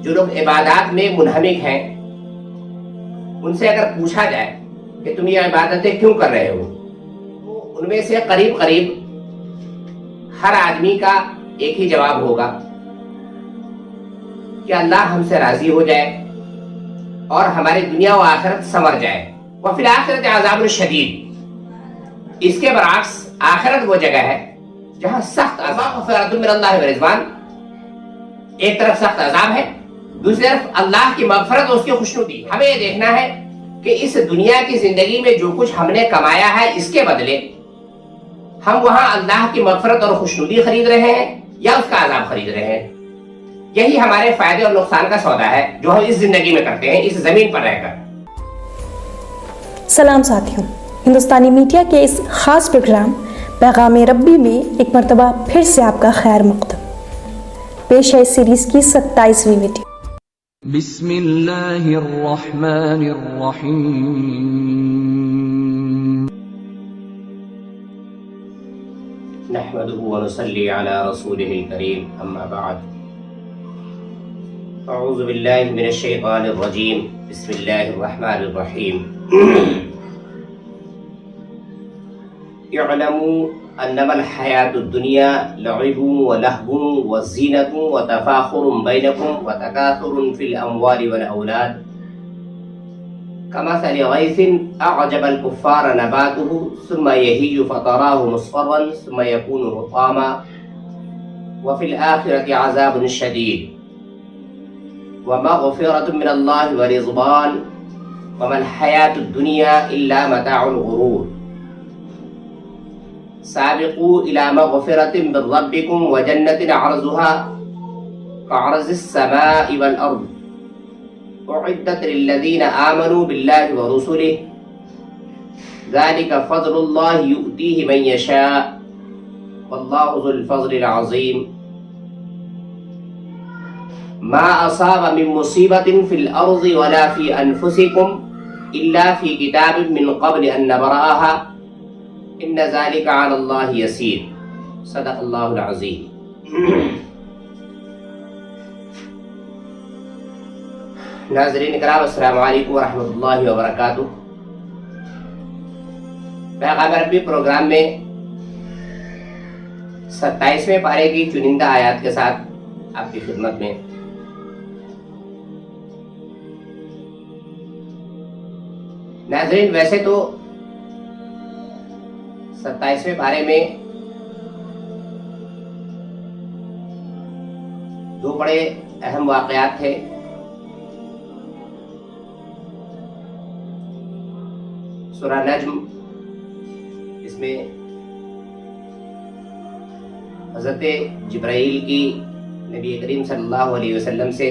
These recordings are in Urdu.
جو لوگ عبادات میں منہمک ہیں ان سے اگر پوچھا جائے کہ تم یہ عبادتیں کیوں کر رہے ہو، تو ان میں سے قریب قریب ہر آدمی کا ایک ہی جواب ہوگا کہ اللہ ہم سے راضی ہو جائے اور ہماری دنیا و آخرت سنور جائے۔ وفی الآخرۃ عذاب شدید، اس کے برعکس آخرت وہ جگہ ہے جہاں سخت عذاب، مغفرۃ من اللہ ورضوان، ایک طرف سخت عذاب ہے، دوسری طرف اللہ کی مغفرت اور اس کی خوشنودی۔ ہمیں یہ دیکھنا ہے کہ اس دنیا کی زندگی میں جو کچھ ہم نے کمایا ہے اس کے بدلے ہم وہاں اللہ کی مغفرت اور خوشنودی خرید رہے ہیں یا اس کا عذاب خرید رہے ہیں۔ یہی ہمارے فائدے اور نقصان کا سودا ہے جو ہم اس زندگی میں کرتے ہیں، اس زمین پر رہ کر۔ سلام ساتھیوں، ہندوستانی میڈیا کے اس خاص پروگرام پیغام ربی میں ایک مرتبہ پھر سے آپ کا خیر مقدم۔ پیش ہے اس سیریز کی 27ویں ویڈیو۔ بسم اللہ الرحمن الرحیم۔ نحمده ونصلي على رسوله الكريم، اما بعد، اعوذ باللہ من الشیطان الرجیم، بسم اللہ الرحمن الرحیم۔ اعلموا انما الحیاة الدنیا لعب ولہو وزینۃ وتفاخر بینکم وتکاثر فی الاموال والاولاد كمثل غيث أعجب الكفار نباته ثم يهيج فتراه مصفرا ثم يكون حطاما وفي الآخرة عذاب شديد ومغفرة من الله ورضوان وما الحياة الدنيا إلا متاع الغرور سابقوا إلى مغفرة من ربكم وجنة عرضها كعرض السماء والأرض أعدت للذين آمنوا بالله ورسله ذلك فضل الله يؤتيه من يشاء والله ذو الفضل العظيم ما أصاب من مصيبة في الأرض ولا في أنفسكم إلا في كتاب من قبل أن نبرأها إن ذلك على الله يسير صدق الله العظيم۔ ناظرین کرام، السلام علیکم ورحمۃ اللہ وبرکاتہ۔ پیغام ربی پروگرام میں 27ویں پارے کی چنندہ آیات کے ساتھ آپ کی خدمت میں۔ ناظرین، ویسے تو 27ویں پارے میں دو بڑے اہم واقعات تھے۔ سورہ نجم، اس میں حضرت جبرائیل کی نبی کریم صلی اللہ علیہ وسلم سے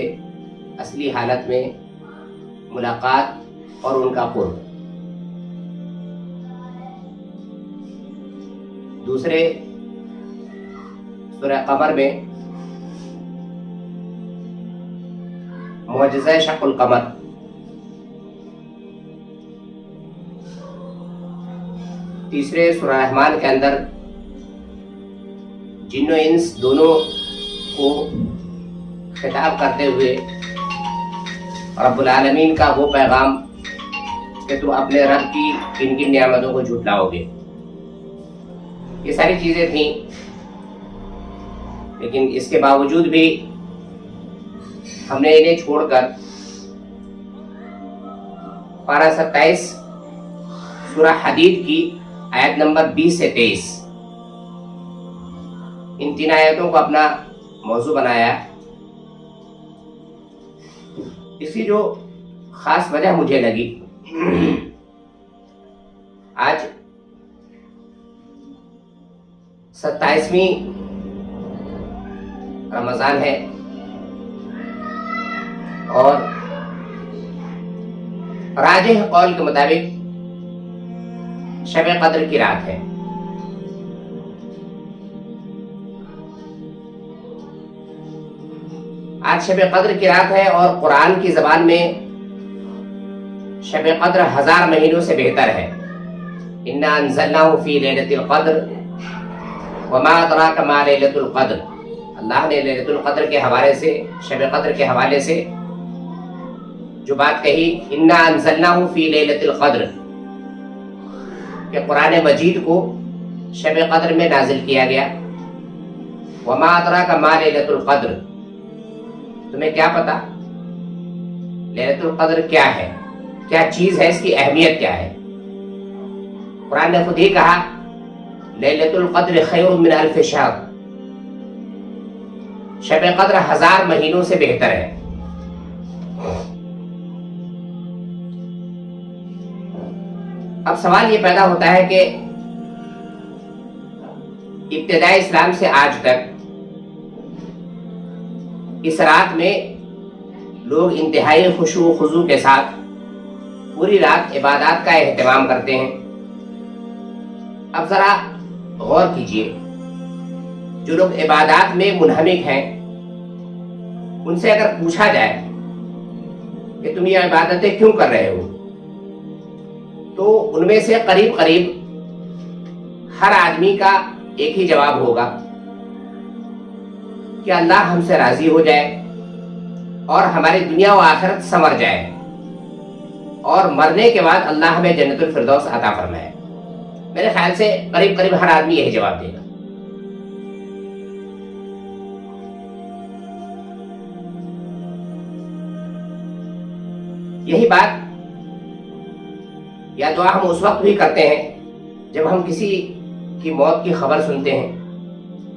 اصلی حالت میں ملاقات اور ان کا قرب۔ دوسرے سورہ قمر میں معجزہ شق القمر۔ تیسرے سورہ رحمان کے اندر جن و انس دونوں کو خطاب کرتے ہوئے رب العالمین کا وہ پیغام کہ تم اپنے رب کی کن کن نعمتوں کو جھٹلاؤ گے۔ یہ ساری چیزیں تھیں، لیکن اس کے باوجود بھی ہم نے انہیں چھوڑ کر پارہ 27 سورہ حدید کی آیت نمبر 20 سے 23 ان 3 آیتوں کو اپنا موضوع بنایا۔ اس کی جو خاص وجہ مجھے لگی، آج 27ویں رمضان ہے اور راجح قول کے مطابق شب قدر کی رات ہے۔ آج شب قدر کی رات ہے اور قرآن کی زبان میں شب قدر 1000 مہینوں سے بہتر ہے۔ انا انزلناہ فی لیلۃ القدر وما ادراک ما لیلۃ القدر، اللہ نے لیلۃ القدر کے حوالے سے، شب قدر کے حوالے سے جو بات کہی، انا انزلناہ فی لیلۃ القدر، کہ قرآن مجید کو شب قدر میں نازل کیا گیا. وما ادراک ما لیلۃ القدر، تمہیں کیا پتا لیلۃ القدر کیا ہے، کیا چیز ہے، اس کی اہمیت کیا ہے. قرآن نے خود ہی کہا لیلۃ القدر خیر من الف شہر، شب قدر 1000 مہینوں سے بہتر ہے. اب سوال یہ پیدا ہوتا ہے کہ ابتدائی اسلام سے آج تک اس رات میں لوگ انتہائی خشوع و خضوع کے ساتھ پوری رات عبادات کا اہتمام کرتے ہیں. اب ذرا غور کیجئے، جو لوگ عبادات میں منہمک ہیں ان سے اگر پوچھا جائے کہ تم یہ عبادتیں کیوں کر رہے ہو، تو ان میں سے قریب قریب ہر آدمی کا ایک ہی جواب ہوگا کہ اللہ ہم سے راضی ہو جائے اور ہماری دنیا و آخرت سنور جائے، اور مرنے کے بعد اللہ ہمیں جنت الفردوس عطا فرمائے. میرے خیال سے قریب قریب ہر آدمی یہی جواب دے گا. یہی بات یا دعا ہم اس وقت بھی کرتے ہیں جب ہم کسی کی موت کی خبر سنتے ہیں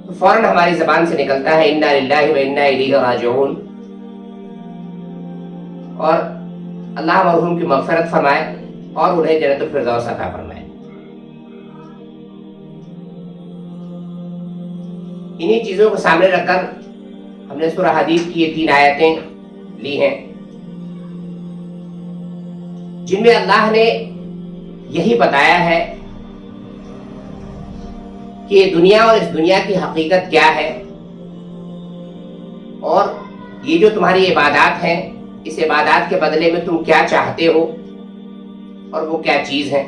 تو فوراً ہماری زبان سے نکلتا ہے انا للہ و انا الیہ راجعون، اور اللہ مرحوم کی مغفرت فرمائے اور انہیں جنت الفردوس عطا فرمائے. انہی چیزوں کو سامنے رکھ کر ہم نے سورہ حدید کی یہ 3 آیتیں لی ہیں جن میں اللہ نے یہی بتایا ہے کہ یہ دنیا اور اس دنیا کی حقیقت کیا ہے، اور یہ جو تمہاری عبادات ہیں اس عبادات کے بدلے میں تم کیا چاہتے ہو اور وہ کیا چیز ہے.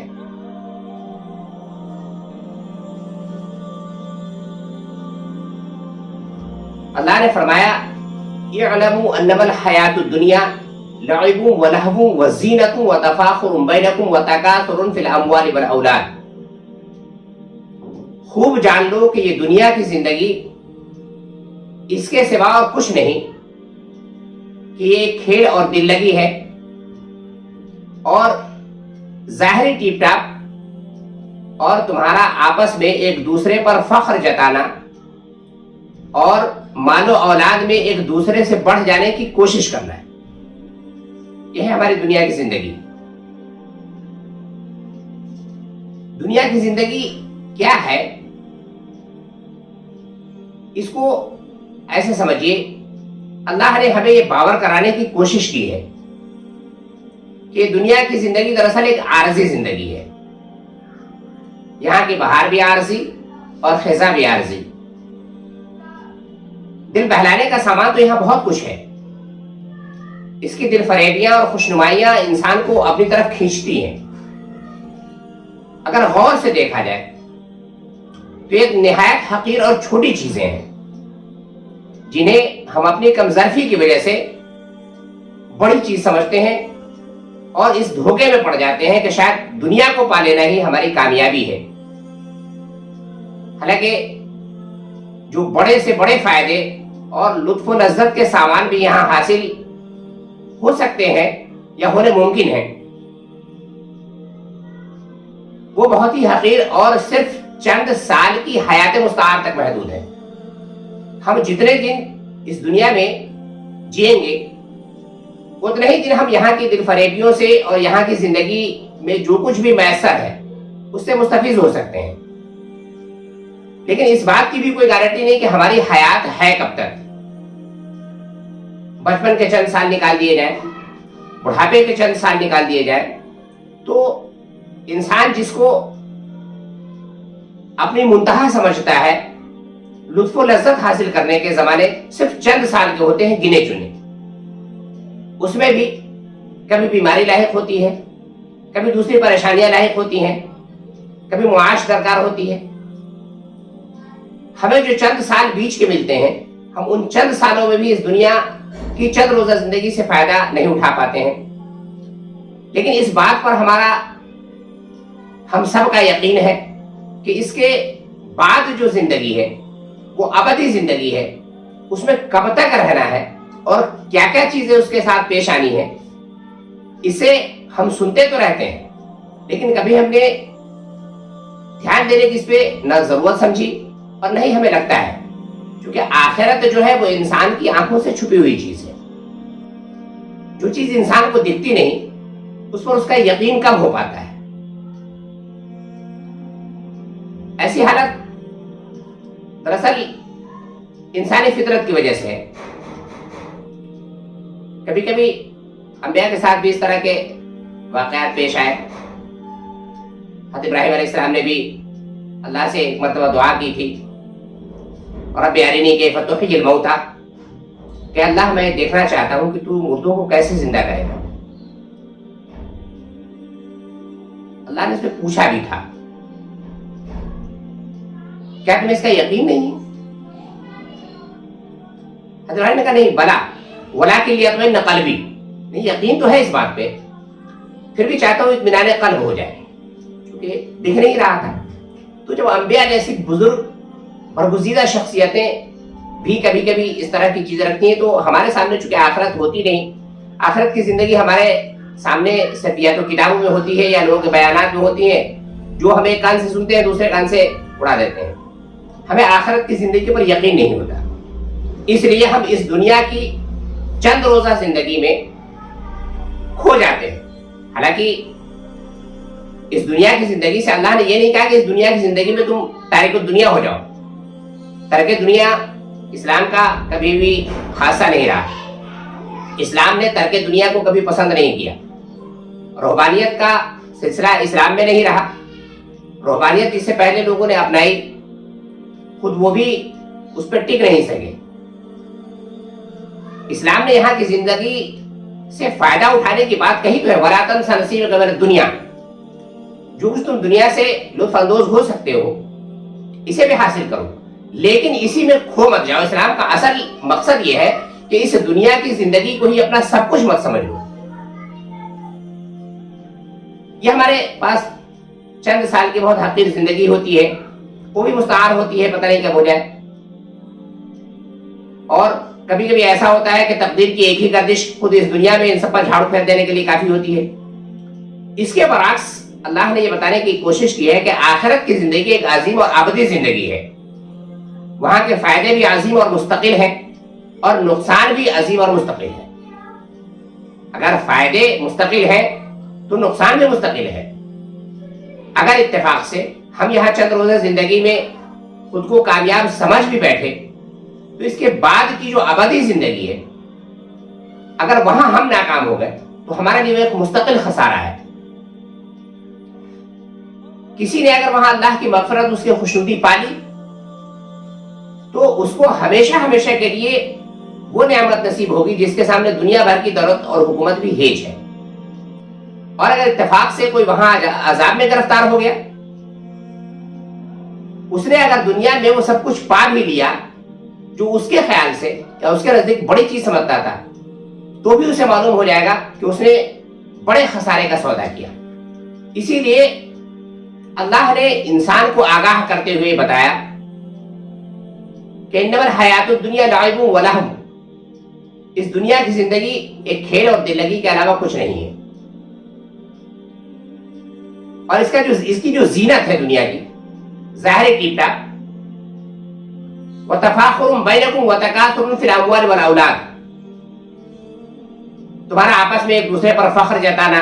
اللہ نے فرمایا اعلموا انما الحیات الدنیا لعب ولہو وزینۃ وتفاخر بینکم وتکاثر فی الاموال والاولاد. خوب جان لو کہ یہ دنیا کی زندگی اس کے سوا اور کچھ نہیں، کہ یہ کھیل اور دل لگی ہے اور ظاہری ٹیپ ٹاپ، اور تمہارا آپس میں ایک دوسرے پر فخر جتانا اور مال و اولاد میں ایک دوسرے سے بڑھ جانے کی کوشش کرنا ہے. یہ ہے ہماری دنیا کی زندگی. دنیا کی زندگی کیا ہے، اس کو ایسے سمجھیے، اللہ نے ہمیں یہ باور کرانے کی کوشش کی ہے کہ دنیا کی زندگی دراصل ایک عارضی زندگی ہے. یہاں کی بہار بھی عارضی اور خزاں بھی عارضی. دل بہلانے کا سامان تو یہاں بہت کچھ ہے. اس کی دل فریبیاں اور خوشنمائیاں انسان کو اپنی طرف کھینچتی ہیں. اگر غور سے دیکھا جائے تو ایک نہایت حقیر اور چھوٹی چیزیں ہیں جنہیں ہم اپنی کم ظرفی کی وجہ سے بڑی چیز سمجھتے ہیں اور اس دھوکے میں پڑ جاتے ہیں کہ شاید دنیا کو پا لینا ہی ہماری کامیابی ہے. حالانکہ جو بڑے سے بڑے فائدے اور لطف و لذت کے سامان بھی یہاں حاصل ہو سکتے ہیں یا ہونے ممکن ہیں، وہ بہت ہی حقیر اور صرف چند سال کی حیات مستعار تک محدود ہے. ہم جتنے دن اس دنیا میں جئیں گے اتنے ہی دن ہم یہاں کی دل فریبیوں سے اور یہاں کی زندگی میں جو کچھ بھی میسر ہے اس سے مستفیض ہو سکتے ہیں. لیکن اس بات کی بھی کوئی گارنٹی نہیں کہ ہماری حیات ہے کب تک. بچپن کے چند سال نکال دیے جائیں، بڑھاپے کے چند سال نکال دیے جائیں، تو انسان جس کو اپنی منتہا سمجھتا ہے، لطف و لذت حاصل کرنے کے زمانے صرف چند سال کے ہوتے ہیں گنے چنے. اس میں بھی کبھی بیماری لاحق ہوتی ہے، کبھی دوسری پریشانیاں لاحق ہوتی ہیں، کبھی معاش درکار ہوتی ہے. ہمیں جو چند سال بیچ کے ملتے ہیں ہم ان چند سالوں میں بھی اس دنیا کی چند روزہ زندگی سے فائدہ نہیں اٹھا پاتے ہیں، لیکن اس بات پر ہم سب کا یقین ہے کہ اس کے بعد جو زندگی ہے وہ ابدی زندگی ہے، اس میں کب تک رہنا ہے اور کیا کیا چیزیں اس کے ساتھ پیش آنی ہے، اسے ہم سنتے تو رہتے ہیں لیکن کبھی ہم نے دھیان دینے کی اس پہ نہ ضرورت سمجھی اور نہ ہی ہمیں لگتا ہے، کیونکہ آخرت جو ہے وہ انسان کی آنکھوں سے چھپی ہوئی چیز ہے۔ جو چیز انسان کو دکھتی نہیں اس پر اس کا یقین کم ہو پاتا ہے۔ ایسی حالت دراصل انسانی فطرت کی وجہ سے ہے۔ کبھی کبھی انبیاء کے ساتھ بھی اس طرح کے واقعات پیش آئے۔ حضرت ابراہیم علیہ السلام نے بھی اللہ سے ایک مرتبہ دعا کی تھی، رب ارنی کیف تحیی الموتى، کہ اللہ میں دیکھنا چاہتا ہوں کہ تو مردوں کو کیسے زندہ کرے گا۔ اللہ نے اس میں پوچھا بھی تھا کیا تمہیں اس کا یقین نہیں؟ حضرت ابراہیم نے کہا نہیں، بلا ولکن لیطمئن قلبی، نہیں یقین تو ہے اس بات پہ، پھر بھی چاہتا ہوں اطمینان قلب ہو جائے، کیونکہ دکھ نہیں رہا تھا۔ تو جب انبیاء جیسی بزرگ برگزیدہ شخصیتیں بھی کبھی کبھی اس طرح کی چیزیں رکھتی ہیں تو ہمارے سامنے چونکہ آخرت ہوتی نہیں، آخرت کی زندگی ہمارے سامنے صرف یا تو کتابوں میں ہوتی ہے یا لوگوں کے بیانات میں ہوتی ہیں، جو ہم ایک کان سے سنتے ہیں دوسرے کان سے اڑا دیتے ہیں۔ ہمیں آخرت کی زندگی پر یقین نہیں ہوتا، اس لیے ہم اس دنیا کی چند روزہ زندگی میں کھو جاتے ہیں۔ حالانکہ اس دنیا کی زندگی سے اللہ نے یہ نہیں کہا کہ اس دنیا کی زندگی میں تم تارک الدنیا ہو جاؤ۔ ترک دنیا اسلام کا کبھی بھی خاصہ نہیں رہا، اسلام نے ترک دنیا کو کبھی پسند نہیں کیا۔ روحانیت کا سلسلہ اسلام میں نہیں رہا، روحانیت جس سے پہلے لوگوں نے اپنائی خود وہ بھی اس پہ ٹک نہیں سکے۔ اسلام نے یہاں کی زندگی سے فائدہ اٹھانے کی بات کہی تو ہے، وَلَا تَنْسَ نَصِيبَكَ مِنَ الدُّنْيَا، جو کچھ تم دنیا سے لطف اندوز ہو سکتے ہو اسے بھی حاصل کرو، لیکن اسی میں کھو مت جاؤ۔ اسلام کا اصل مقصد یہ ہے کہ اس دنیا کی زندگی کو ہی اپنا سب کچھ مت سمجھ لو۔ یہ ہمارے پاس چند سال کی بہت حقیر زندگی ہوتی ہے، وہ بھی مستعار ہوتی ہے، پتہ نہیں کب ہو جائے۔ اور کبھی کبھی ایسا ہوتا ہے کہ تقدیر کی ایک ہی گردش خود اس دنیا میں ان سب پر جھاڑو پھیر دینے کے لیے کافی ہوتی ہے۔ اس کے برعکس اللہ نے یہ بتانے کی کوشش کی ہے کہ آخرت کی زندگی ایک عظیم اور ابدی زندگی ہے، وہاں کے فائدے بھی عظیم اور مستقل ہیں اور نقصان بھی عظیم اور مستقل ہے۔ اگر فائدے مستقل ہیں تو نقصان بھی مستقل ہے۔ اگر اتفاق سے ہم یہاں چند روزہ زندگی میں خود کو کامیاب سمجھ بھی بیٹھے تو اس کے بعد کی جو ابدی زندگی ہے، اگر وہاں ہم ناکام ہو گئے تو ہمارے لیے ایک مستقل خسارہ ہے۔ کسی نے اگر وہاں اللہ کی مغفرت، اس کی خوشنودی پالی تو اس کو ہمیشہ ہمیشہ کے لیے وہ نعمت نصیب ہوگی جس کے سامنے دنیا بھر کی دولت اور حکومت بھی ہیج ہے۔ اور اگر اتفاق سے کوئی وہاں عذاب میں گرفتار ہو گیا، اس نے اگر دنیا میں وہ سب کچھ پا بھی لیا جو اس کے خیال سے یا اس کے نزدیک بڑی چیز سمجھتا تھا، تو بھی اسے معلوم ہو جائے گا کہ اس نے بڑے خسارے کا سودا کیا۔ اسی لیے اللہ نے انسان کو آگاہ کرتے ہوئے بتایا کہ انما الحیات الدنیا لعب و لہو، اس دنیا کی زندگی ایک کھیل اور دل لگی کے علاوہ کچھ نہیں ہے۔ اور اس کی جو زینت ہے دنیا کی، ظاہر ٹیپ ٹاپ، وَتَفَاخُرٌ بَيْنَكُمْ وَتَكَاثُرٌ فِي الْأَمْوَالِ وَالْأَوْلَادِ، تمہارا آپس میں ایک دوسرے پر فخر جتانا،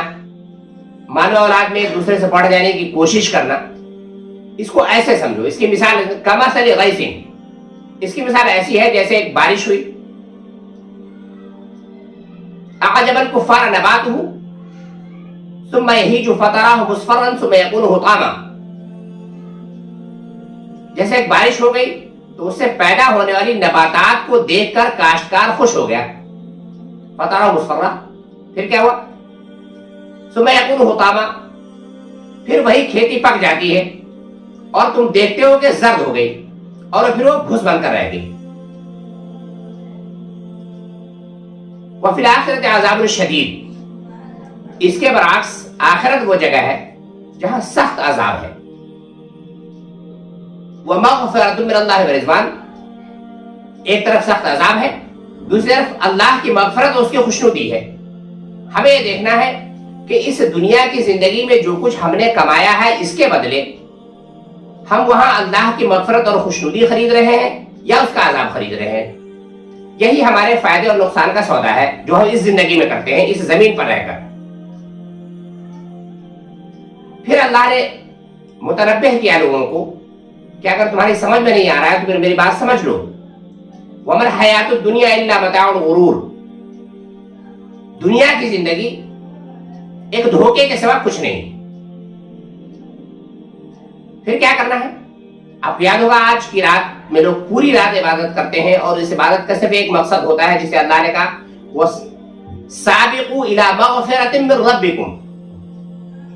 مال و اولاد میں ایک دوسرے سے بڑھ جانے کی کوشش کرنا، اس کو ایسے سمجھو۔ اس کی مثال کمثل غیث، اس کی مثال ایسی ہے جیسے ایک بارش ہوئی، اعجب الکفار نباتہ ثم یہیج فتراه مصفرا ثم یکون حطاما، جیسے ایک بارش ہو گئی تو اس سے پیدا ہونے والی نباتات کو دیکھ کر کاشتکار خوش ہو گیا، فترہ مصفرہ، پھر کیا ہوا، ثم یکون حطاما، پھر وہی کھیتی پک جاتی ہے اور تم دیکھتے ہو کہ زرد ہو گئی اور پھر وہ بھس بن کر رہ گئی۔ وفی الآخرۃ عذاب شدید، اس کے برعکس آخرت وہ جگہ ہے جہاں سخت عذاب ہے. ومغفرۃ من اللہ ورضوان، ایک طرف سخت عذاب ہے، دوسری طرف اللہ کی مغفرت اور اس کی خوشنودی ہے. ہمیں یہ دیکھنا ہے کہ اس دنیا کی زندگی میں جو کچھ ہم نے کمایا ہے اس کے بدلے ہم وہاں اللہ کی مغفرت اور خوشنودی خرید رہے ہیں یا اس کا عذاب خرید رہے ہیں. یہی ہمارے فائدے اور نقصان کا سودا ہے جو ہم اس زندگی میں کرتے ہیں، اس زمین پر رہ کر. پھر اللہ نے متنبہ کیا لوگوں کو کہ اگر تمہاری سمجھ میں نہیں آ رہا ہے تو پھر میری بات سمجھ لو. وَمَا الْحَيَاةُ الدُّنْيَا إِلَّا مَتَاعُ الْغُرُورِ، دنیا کی زندگی ایک دھوکے کے سوا کچھ نہیں. پھر کیا کرنا ہے؟ آپ یاد ہوگا آج کی رات میں لوگ پوری رات عبادت کرتے ہیں اور اس عبادت کا صرف ایک مقصد ہوتا ہے جسے اللہ نے کہا وَسَابِقُوا إِلَى مَغْفِرَةٍ مِّن رَبِّكُمْ،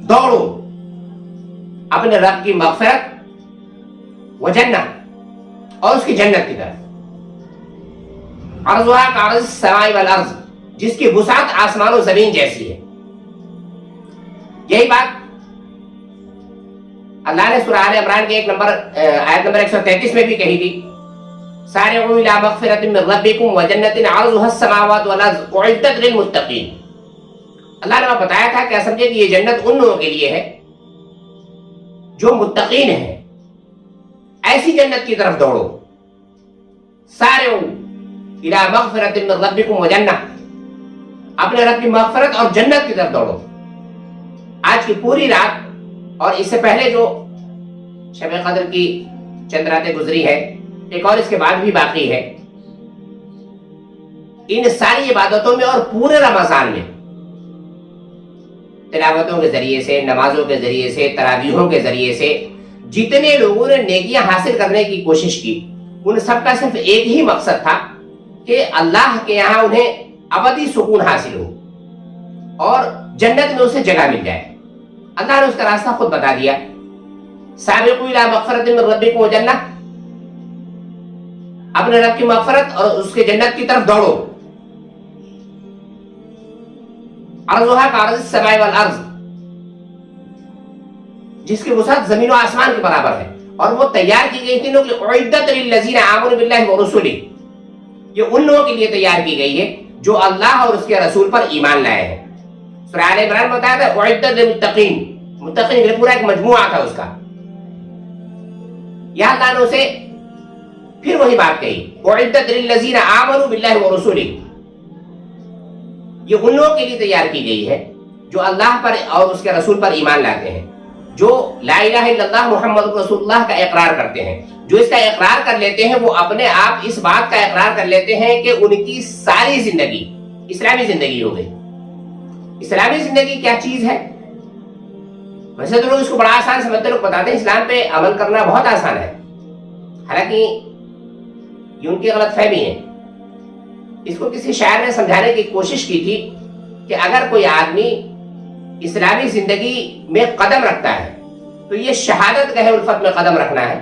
دوڑو اپنے رب کی مغفرت وجنہ اور اس کی جنت کی طرف. عرضها كعرض السماء والارض، جس کی وسعت آسمان و زمین جیسی ہے. یہی بات اللہ نے سورہ آل عمران کے آیت نمبر 133 میں بھی کہی تھی. سارعوا الى مغفرة من ربكم وجنة عرضها السماوات والارض اعدت للمتقین. اللہ نے بتایا تھا کہ سمجھے کہ یہ جنت ان لوگوں کے لیے ہے جو متقین ہیں. ایسی جنت کی طرف دوڑو. سارعوا الى مغفرة من ربكم وجنة، اپنے رب کی مغفرت اور جنت کی طرف دوڑو. آج کی پوری رات اور اس سے پہلے جو شب قدر کی چند راتیں گزری ہے، ایک اور اس کے بعد بھی باقی ہے، ان ساری عبادتوں میں اور پورے رمضان میں تلاوتوں کے ذریعے سے، نمازوں کے ذریعے سے، تراویحوں کے ذریعے سے جتنے لوگوں نے نیکیاں حاصل کرنے کی کوشش کی، ان سب کا صرف ایک ہی مقصد تھا کہ اللہ کے یہاں انہیں ابدی سکون حاصل ہو اور جنت میں اسے جگہ مل جائے. اللہ نے اس کا راستہ خود بتا دیا. سابقوا الی مغفرۃ من ربکم وجنہ، اپنے رب کی مغفرت اور اس کے جنت کی طرف دوڑو. عرضها كعرض السماء والارض، جس کی وسعت زمین و آسمان کے برابر ہے، اور وہ تیار کی گئی تھی اعدت للذین آمنوا باللہ ورسولہ، یہ ان لوگوں کے لیے تیار کی گئی ہے جو اللہ اور اس کے رسول پر ایمان لائے ہیں. سورہ آل عمران میں بتایا تھا اعدت للمتقین، متقین کے پورا ایک مجموعہ تھا اس کا. یہاں اللہ نے اسے پھر وہی بات کہی اعدت للذین آمنوا باللہ ورسولہ، یہ ان لوگوں کے لیے تیار کی گئی ہے جو اللہ پر اور اس کے رسول پر ایمان لاتے ہیں، جو لا الہ الا اللہ محمد رسول اللہ کا اقرار کرتے ہیں. جو اس کا اقرار کر لیتے ہیں وہ اپنے آپ اس بات کا اقرار کر لیتے ہیں کہ ان کی ساری زندگی اسلامی زندگی ہو گئی. اسلامی زندگی کیا چیز ہے؟ ویسے تو لوگ اس کو بڑا آسان سمجھتے، لوگ بتاتے ہیں اسلام پہ عمل کرنا بہت آسان ہے، حالانکہ یہ ان کی غلط فہمی ہے. اس کو کسی شاعر نے سمجھانے کی کوشش کی تھی کہ اگر کوئی آدمی اسلامی زندگی میں قدم رکھتا ہے تو یہ شہادت گاہ الفت میں قدم رکھنا ہے.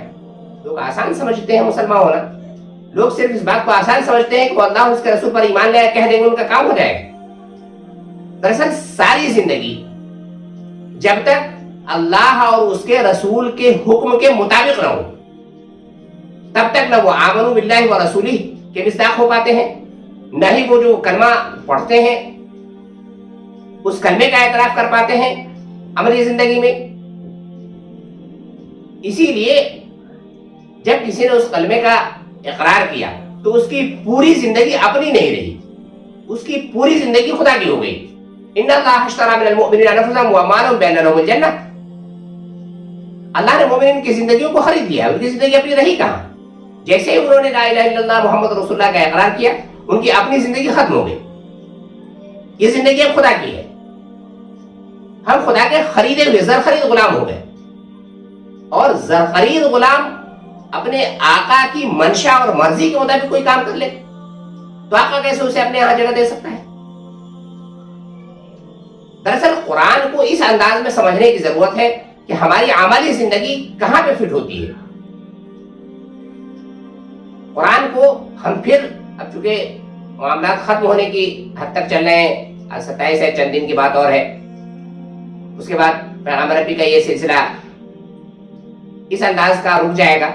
لوگ آسان سمجھتے ہیں مسلمان ہونا، لوگ صرف اس بات کو آسان سمجھتے ہیں کہ وہ اللہ اور اس کے رسول پر ایمان لے کہہ دیں گے ان کا کام ہو جائے گا. دراصل ساری زندگی جب تک اللہ اور اس کے رسول کے حکم کے مطابق نہ ہو تب تک نہ وہ آمنوا باللہ ورسولہ کے مصداق ہو پاتے ہیں، نہ ہی وہ جو کلمہ پڑھتے ہیں اس کلمے کا اعتراف کر پاتے ہیں عملی زندگی میں. اسی لیے جب کسی نے اس کلمے کا اقرار کیا تو اس کی پوری زندگی اپنی نہیں رہی، اس کی پوری زندگی خدا کی ہو گئی. ان اللہ اشتری من المؤمنین انفسهم واموالهم بان لهم الجنہ، اللہ نے مومنین کی زندگیوں کو خرید لیا، ان کی زندگی اپنی رہی کہاں؟ جیسے ہی انہوں نے لا الہ الا اللہ محمد رسول اللہ کا اقرار کیا ان کی اپنی زندگی ختم ہو گئی. یہ زندگی اب خدا کی ہے، ہم خدا کے خریدے ہوئے زر خرید غلام ہو گئے. اور زر خرید غلام اپنے آقا کی منشا اور مرضی کے مطابق کوئی کام کر لے تو آقا کیسے اسے اپنے یہاں جگہ دے سکتا ہے؟ دراصل قرآن کو اس انداز میں سمجھنے کی ضرورت ہے کہ ہماری عملی زندگی کہاں پہ فٹ ہوتی ہے. قرآن کو ہم پھر اب چونکہ معاملات ختم ہونے کی حد تک چل رہے ہیں. 27 ہے, چند دن کی بات اور ہے. اس کے بعد پیغمبر ربی کا یہ سلسلہ اس انداز کا رک جائے گا.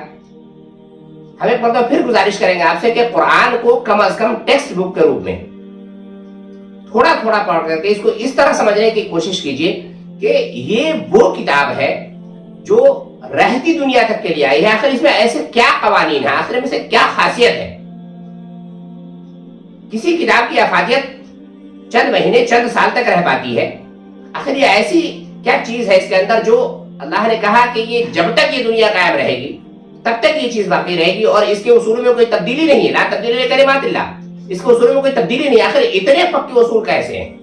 ہمیں پڑھتا پھر گزارش کریں گے آپ سے کہ قرآن کو کم از کم ٹیکسٹ بک کے روپ میں تھوڑا تھوڑا پڑھ کر کے اس کو اس طرح سمجھنے کی کوشش کیجئے کہ یہ وہ کتاب ہے جو رہتی دنیا تک کے لیے آئی ہے. آخر اس میں ایسے کیا قوانین ہیں, آخر میں سے کیا خاصیت ہے. کسی کتاب کی افادیت چند مہینے چند سال تک رہ پاتی ہے. آخر یہ ایسی کیا چیز ہے اس کے اندر جو اللہ نے کہا کہ یہ جب تک یہ دنیا قائم رہے گی تب تک یہ چیز باقی رہے گی اور اس کے اصول میں کوئی تبدیلی نہیں ہے. لا تبدیل لکلمات اللہ, اس کے اصول میں کوئی تبدیلی نہیں. آخر اتنے پکے اصول کیسے ہیں؟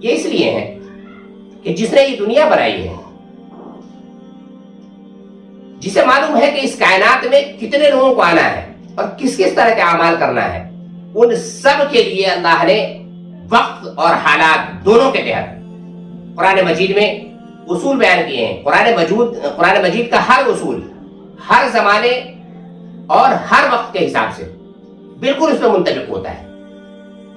یہ اس لیے ہیں کہ جس نے یہ دنیا بنائی ہے, جسے معلوم ہے کہ اس کائنات میں کتنے لوگوں کو آنا ہے اور کس کس طرح کے اعمال کرنا ہے, ان سب کے لیے اللہ نے وقت اور حالات دونوں کے تحت قرآن مجید میں اصول بیان کیے ہیں. قرآن مجید کا ہر اصول ہر زمانے اور ہر وقت کے حساب سے بالکل اس میں منطبق ہوتا ہے.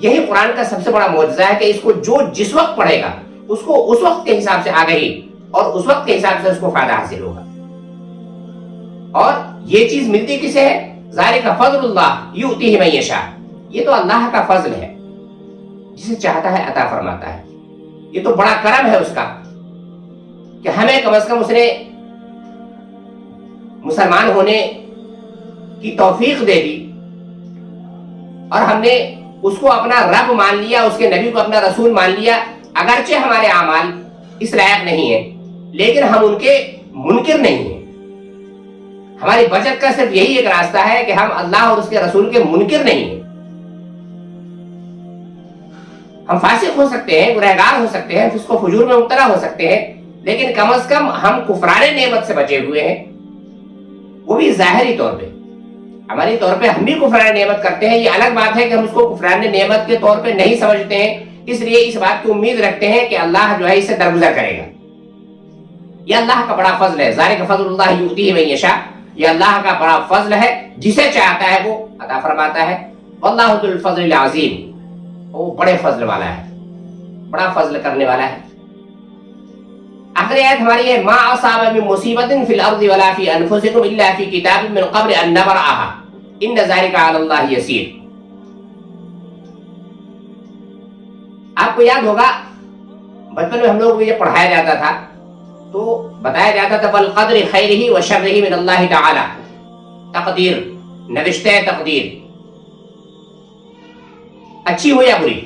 یہی قرآن کا سب سے بڑا معجزہ ہے کہ اس کو جو جس وقت پڑھے گا اس کو اس وقت کے حساب سے آگہی اور اس وقت کے حساب سے اس کو فائدہ حاصل ہوگا. اور یہ چیز ملتی کسے ہے؟ ذالک فضل اللہ یؤتیہ من یشاء. یہ تو اللہ کا فضل ہے, جسے چاہتا ہے عطا فرماتا ہے. یہ تو بڑا کرم ہے اس کا کہ ہمیں کم از کم اس نے مسلمان ہونے کی توفیق دے دی اور ہم نے اس کو اپنا رب مان لیا, اس کے نبی کو اپنا رسول مان لیا. اگرچہ ہمارے اعمال اس لائق نہیں ہیں لیکن ہم ان کے منکر نہیں ہیں. ہماری بچت کا صرف یہی ایک راستہ ہے کہ ہم اللہ اور اس کے رسول کے منکر نہیں ہیں. ہم فاسق ہو سکتے ہیں, گنہگار ہو سکتے ہیں, فسق و فجور میں مبتلا ہو سکتے ہیں, لیکن کم از کم ہم کفران نعمت سے بچے ہوئے ہیں, وہ بھی ظاہری طور پہ. ہماری طور پہ ہم بھی کفران نعمت کرتے ہیں, یہ الگ بات ہے کہ ہم اس کو کفران نعمت کے طور پہ نہیں سمجھتے ہیں, اس لیے اس بات کی امید رکھتے ہیں کہ اللہ جو ہے اسے درگزر کرے گا. یہ اللہ کا بڑا فضل ہے. ذالک فضل اللہ یؤتیہ من یشاء. یہ اللہ کا بڑا فضل ہے, جسے چاہتا ہے وہ عطا فرماتا ہے. واللہ ذو الفضل العظیم. وہ بڑے فضل والا ہے, بڑا فضل کرنے والا ہے. آخری آیت ہماری ہے ما اصاب من مصیبت فی الارض ولا فی انفسکم الا فی کتاب من قبل ان نبرأها ان ذلک علی اللہ یسیر. آپ کو یاد ہوگا بچپن میں ہم لوگوں کو یہ پڑھایا جاتا تھا تو بتایا جاتا تھا بالقدر خیرہ و شرہ من اللہ تعالی. تقدیر, نوشتہ تقدیر اچھی ہو یا بری,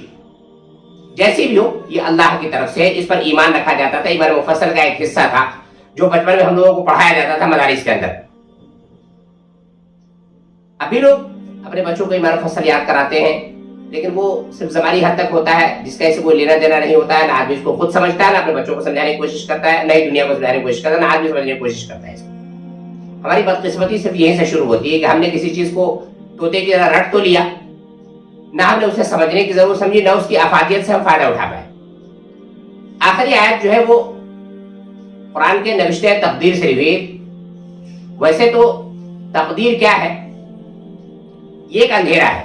جیسی بھی ہو یہ اللہ کی طرف سے, اس پر ایمان رکھا جاتا تھا. ایمان مفصل کا ایک حصہ تھا جو بچپن میں ہم لوگوں کو پڑھایا جاتا تھا مدارس کے اندر. ابھی لوگ اپنے بچوں کو ایمان مفصل یاد کراتے ہیں لیکن وہ صرف زمانی حد تک ہوتا ہے, جس کا اسے کوئی لینا دینا نہیں ہوتا ہے. نہ آدمی اس کو خود سمجھتا ہے, نہ اپنے بچوں کو سمجھانے کی کوشش کرتا ہے, نئی دنیا کو سمجھانے کی کوشش کرتا ہے, نہ آدمی سمجھنے کی کوشش کرتا ہے. ہماری بدقسمتی صرف یہیں سے شروع ہوتی ہے کہ ہم نے کسی چیز کو طوطے کی طرح رٹ تو لیا, نہ ہم نے اسے سمجھنے کی ضرورت سمجھی, نہ اس کی افادیت سے ہم فائدہ اٹھا پائے. آخری آیت جو ہے وہ قرآن کے نوشتہ تقدیر سے ریلیٹ. ویسے تو تقدیر کیا ہے؟ یہ ایک اندھیرا ہے.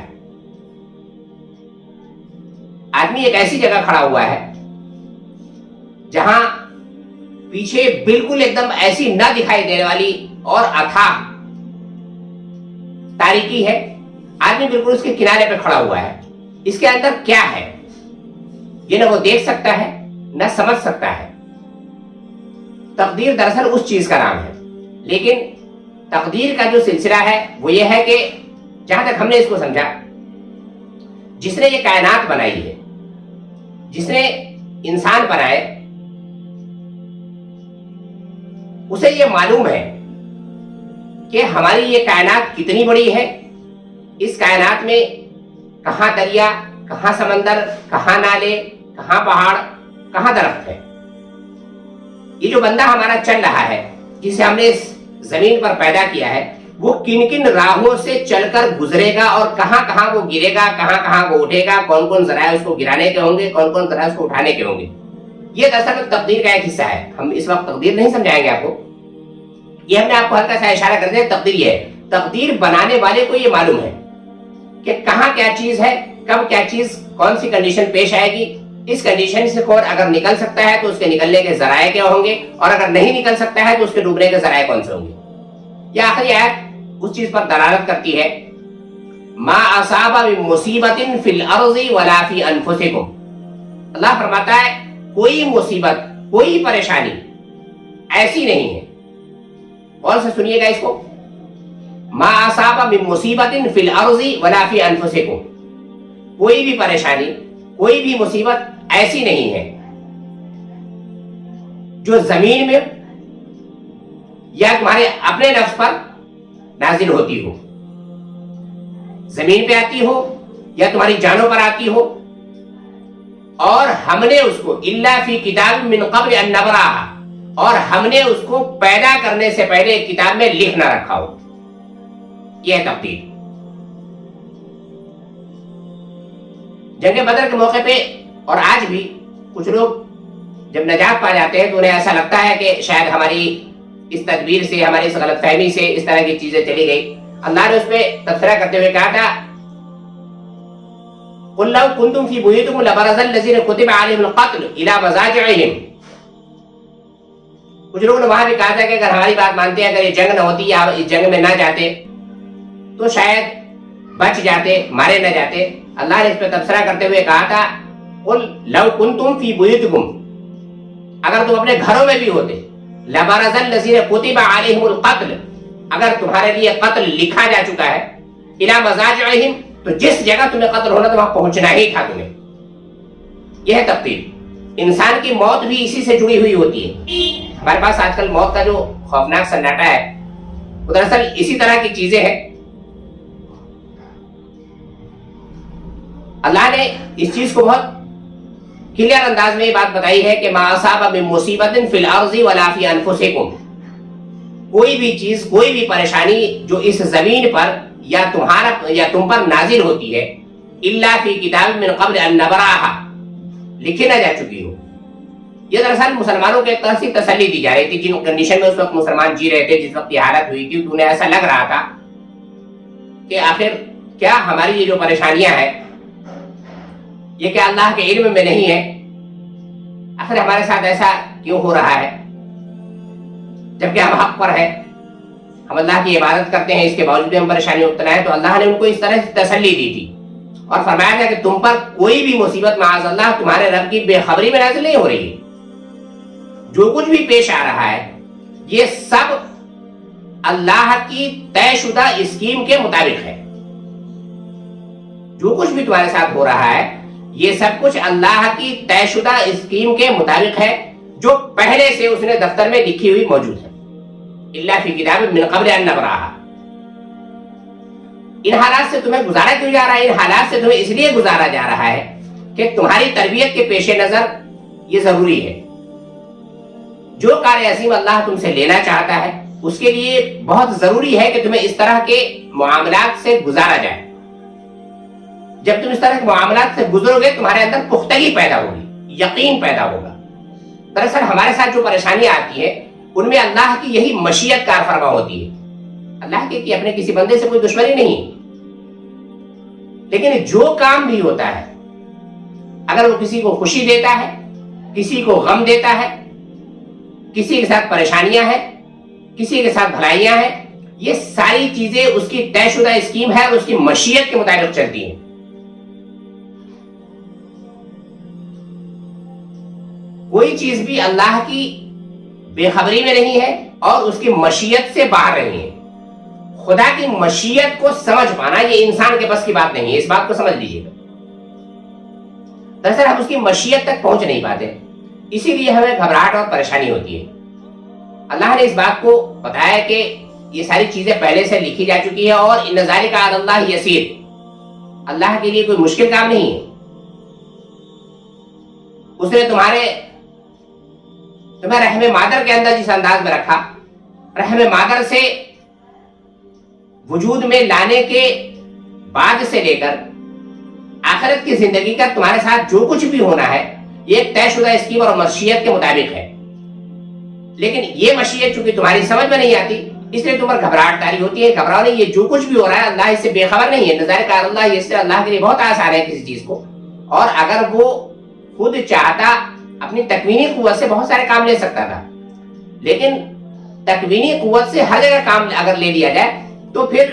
آدمی ایک ایسی جگہ کھڑا ہوا ہے جہاں پیچھے بالکل ایک دم ایسی نہ دکھائی دینے والی اور اتھاہ تاریکی ہے. آدمی بالکل اس کے کنارے پہ کھڑا ہوا ہے. اس کے اندر کیا ہے یہ نہ وہ دیکھ سکتا ہے نہ سمجھ سکتا ہے. تقدیر دراصل اس چیز کا نام ہے, لیکن تقدیر کا جو سلسلہ ہے وہ یہ ہے کہ جہاں تک ہم نے اس کو سمجھا, جس نے یہ کائنات بنائی ہے, جس نے انسان بنائے, اسے یہ معلوم ہے کہ ہماری یہ کائنات کتنی بڑی ہے. اس کائنات میں کہاں دریا, کہاں سمندر, کہاں نالے, کہاں پہاڑ, کہاں درخت ہے. یہ جو بندہ ہمارا چل رہا ہے, جسے ہم نے اس زمین پر پیدا کیا ہے, وہ کن کن راہوں سے چل کر گزرے گا اور کہاں کہاں وہ گرے گا, کہاں کہاں وہ اٹھے گا, کون کون ذرائع اس کو گرانے کے ہوں گے, کون کون ذرائع اس کو اٹھانے کے ہوں گے. یہ دراصل تقدیر کا ایک حصہ ہے. ہم اس وقت تقدیر نہیں سمجھائیں گے آپ کو, یہ ہم نے آپ کو ہلکا سا اشارہ کر دیا. تقدیر یہ ہے, تقدیر بنانے والے کو یہ معلوم ہے کہ کہاں کیا چیز ہے، کب کیا چیز، کون سی کنڈیشن پیش آئے گی، اس کنڈیشن سے کون اگر نکل سکتا ہے تو اس کے نکلنے کے ذرائع کیا ہوں گے، اور اگر نہیں نکل سکتا ہے تو اس کے ڈوبنے کے ذرائع کون سے ہوں گے۔ یہ آخری آیت اس چیز پر دلالت کرتی ہے، ما اصاب من مصیبت فی الارض ولا فی انفسکم، اللہ فرماتا ہے کوئی مصیبت، کوئی پریشانی ایسی نہیں ہے، غور سے سنیے گا اس کو، ما اصاب من مصیبت فی الارض ولا فی انفسکم، کوئی بھی پریشانی، کوئی بھی مصیبت ایسی نہیں ہے جو زمین میں یا تمہارے اپنے نفس پر نازل ہوتی ہو، زمین پہ آتی ہو یا تمہاری جانوں پر آتی ہو، اور ہم نے اس کو الا فی کتاب من قبل ان نبرأھا، اور ہم نے اس کو پیدا کرنے سے پہلے ایک کتاب میں لکھ نہ رکھا ہو۔ یہ ہے تقدیر۔ جنگ بدر کے موقع پہ اور آج بھی کچھ لوگ جب نجات پا جاتے ہیں تو انہیں ایسا لگتا ہے کہ شاید ہماری اس تدبیر سے، ہماری اس غلط فہمی سے اس طرح کی چیزیں چلی گئی۔ اللہ نے اس پہ تبصرہ کرتے ہوئے کہا تھا قُلْ لَوْ كُنْتُمْ فِي بُيُوتِكُمْ لَبَرَزَ الَّذِينَ كُتِبَ عَلَيْهِمُ الْقَتْلُ إِلَى مَضَاجِعِهِمْ۔ کچھ لوگوں نے وہاں بھی کہا تھا کہ اگر ہماری بات مانتے ہیں، اگر یہ جنگ نہ ہوتی یا اس جنگ میں نہ جاتے تو شاید بچ جاتے، مارے نہ جاتے۔ اللہ نے اس پہ تبصرہ کرتے ہوئے کہا تھا قُلْ لَوْ كُنْتُمْ فِي بُيُوتِكُمْ، اگر تم اپنے گھروں میں بھی ہوتے، لَبَرَزَ الَّذِينَ كُتِبَ عَلَيْهِمُ الْقَتْلُ، اگر تمہارے لیے قتل لکھا جا چکا ہے، إِلَى مَضَاجِعِهِمْ، تو جس جگہ تمہیں قتل ہونا تو وہاں پہنچنا ہی تھا تمہیں۔ یہ ہے تقدیر۔ انسان کی موت بھی اسی سے جڑی ہوئی ہوتی ہے۔ ہمارے پاس آج کل موت کا جو خوفناک سناٹا ہے وہ دراصل اسی طرح کی چیزیں ہیں۔ اللہ نے اس چیز کو بہت کلیئر انداز میں یہ بات بتائی ہے کہ ما اصاب من مصیبت فی الارض ولا فی انفسکم، کوئی بھی چیز، کوئی بھی پریشانی جو اس زمین پر یا تمہارا یا تم پر نازل ہوتی ہے، الا فی کتاب من قبل ان نبرأھا، لکھی نہ جا چکی ہو۔ یہ دراصل مسلمانوں کے ایک طرح سے تسلی دی جا رہی تھی، جن کنڈیشن میں اس وقت مسلمان جی رہے تھے، جس وقت یہ حالت ہوئی تھی، تو انہیں ایسا لگ رہا تھا کہ آخر کیا ہماری یہ جو پریشانیاں ہیں یہ کیا اللہ کے علم میں نہیں ہے؟ آخر ہمارے ساتھ ایسا کیوں ہو رہا ہے جبکہ ہم حق پر ہیں، ہم اللہ کی عبادت کرتے ہیں، اس کے باوجود ہم پریشانی مبتلا ہیں۔ تو اللہ نے ان کو اس طرح سے تسلی دی تھی اور فرمایا تھا کہ تم پر کوئی بھی مصیبت معاذ اللہ تمہارے رب کی بے خبری میں نازل نہیں ہو رہی ہے۔ جو کچھ بھی پیش آ رہا ہے یہ سب اللہ کی طے شدہ اسکیم کے مطابق ہے۔ جو کچھ بھی تمہارے ساتھ ہو رہا ہے یہ سب کچھ اللہ کی طے شدہ اسکیم کے مطابق ہے، جو پہلے سے اس نے دفتر میں لکھی ہوئی موجود ہے، الا فی کتاب من قبل ان نبرأھا۔ ان حالات سے تمہیں گزارا کیوں جا رہا ہے؟ ان حالات سے تمہیں اس لیے گزارا جا رہا ہے کہ تمہاری تربیت کے پیش نظر یہ ضروری ہے۔ جو کار عظیم اللہ تم سے لینا چاہتا ہے اس کے لیے بہت ضروری ہے کہ تمہیں اس طرح کے معاملات سے گزارا جائے۔ جب تم اس طرح کے معاملات سے گزرو گے تمہارے اندر پختگی پیدا ہوگی، یقین پیدا ہوگا۔ دراصل ہمارے ساتھ جو پریشانیاں آتی ہیں ان میں اللہ کی یہی مشیت کار فرما ہوتی ہے۔ اللہ کی اپنے کسی بندے سے کوئی دشمنی نہیں، لیکن جو کام بھی ہوتا ہے اگر وہ کسی کو خوشی دیتا ہے، کسی کو غم دیتا ہے، کسی کے ساتھ پریشانیاں ہیں، کسی کے ساتھ بھلائیاں ہیں، یہ ساری چیزیں اس کی طے شدہ اسکیم ہے اور اس کی مشیت کے مطابق چلتی ہیں۔ کوئی چیز بھی اللہ کی بے خبری میں نہیں ہے اور اس کی مشیت سے باہر نہیں ہے۔ خدا کی مشیت کو سمجھ پانا یہ انسان کے بس کی بات نہیں ہے، اس بات کو سمجھ لیجیے گا۔ دراصل ہم اس کی مشیت تک پہنچ نہیں پاتے، اسی لیے ہمیں گھبراہٹ اور پریشانی ہوتی ہے۔ اللہ نے اس بات کو بتایا کہ یہ ساری چیزیں پہلے سے لکھی جا چکی ہے اور ان ذالک علی اللہ یسیر، اللہ کے لیے کوئی مشکل کام نہیں ہے۔ اس نے تمہیں رحم مادر کے اندر جس انداز میں رکھا، رحم مادر سے وجود میں لانے کے بعد سے لے کر آخرت کی زندگی کا تمہارے ساتھ جو کچھ بھی ہونا ہے یہ ایک طے شدہ اسکیم اور مشیت کے مطابق ہے۔ لیکن یہ مشیت چونکہ تمہاری سمجھ میں نہیں آتی اس لیے تم پر گھبراہٹ تاری ہوتی ہے. گھبراؤ نہیں, یہ جو کچھ بھی ہو رہا ہے اللہ اس سے بے خبر نہیں ہے. نظر کار اللہ, اس سے اللہ کے لیے بہت آسان ہے کسی چیز کو, اور اگر وہ خود چاہتا اپنی تکوینی قوت سے بہت سارے کام لے سکتا تھا, لیکن تکوینی قوت سے ہر جگہ کام اگر لے لیا جائے تو پھر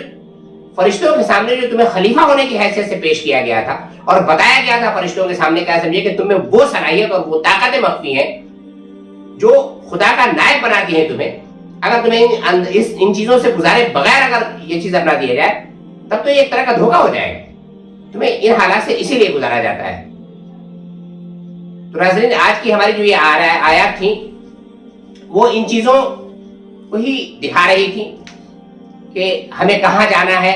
فرشتوں کے سامنے جو تمہیں خلیفہ ہونے کی حیثیت سے پیش کیا گیا تھا اور بتایا گیا تھا فرشتوں کے سامنے, کیا سمجھے کہ تم میں وہ صلاحیت اور وہ طاقتیں مخفی ہیں جو خدا کا نائب بناتی ہیں تمہیں. اگر تمہیں ان چیزوں سے گزارے بغیر اگر یہ چیز اپنا دیا جائے تب تو یہ ایک طرح کا دھوکہ ہو جائے گا. تمہیں ان حالات سے اسی لیے گزارا جاتا ہے. تو ناظرین, آج کی ہماری جو یہ آیات تھی وہ ان چیزوں کو ہی دکھا رہی تھی کہ ہمیں کہاں جانا ہے,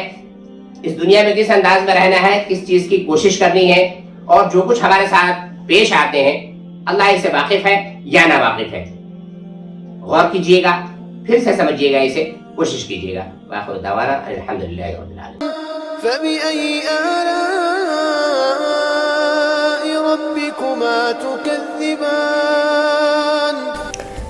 اس دنیا میں کس انداز میں رہنا ہے, کس چیز کی کوشش کرنی ہے, اور جو کچھ ہمارے ساتھ پیش آتے ہیں اللہ اس سے واقف ہے یا نا واقف ہے. غور کیجئے گا, پھر سے سمجھیے گا, اسے کوشش کیجئے گا. وآخر دعوانا الحمدللہ رب العالمین. فبأي آلاء ربكما تكذبان.